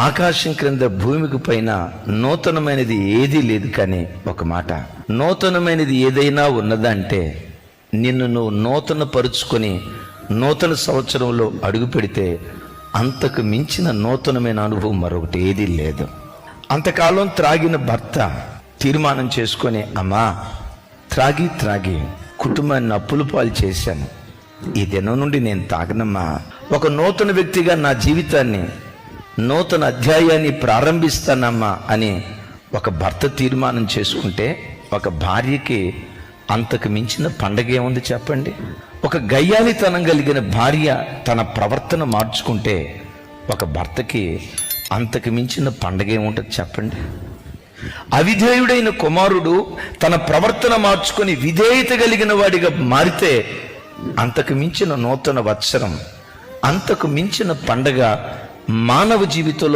ఆకాశం క్రింద భూమికి పైన నూతనమైనది ఏదీ లేదు. కానీ ఒక మాట, నూతనమైనది ఏదైనా ఉన్నదంటే నిన్ను నువ్వు నూతన పరుచుకొని నూతన సంవత్సరంలో అడుగు పెడితే అంతకు మించిన నూతనమైన అనుభవం మరొకటి ఏదీ లేదు. అంతకాలం త్రాగిన భర్త తీర్మానం చేసుకొని, అమ్మా త్రాగి త్రాగి కుటుంబాన్ని అప్పుల పాలు చేశాను, ఈ దినం నుండి నేను తాగనమ్మా, ఒక నూతన వ్యక్తిగా నా జీవితాన్ని నూతన అధ్యాయాన్ని ప్రారంభిస్తానమ్మా అని ఒక భర్త తీర్మానం చేసుకుంటే ఒక భార్యకి అంతకు మించిన పండగ ఏముంది చెప్పండి? ఒక గయ్యాలితనం కలిగిన భార్య తన ప్రవర్తన మార్చుకుంటే ఒక భర్తకి అంతకు మించిన పండగ ఏముంటుంది చెప్పండి? అవిధేయుడైన కుమారుడు తన ప్రవర్తన మార్చుకొని విధేయత కలిగిన వాడిగా మారితే అంతకు మించిన నూతన వత్సరం, అంతకు మించిన పండగ మానవ జీవితంలో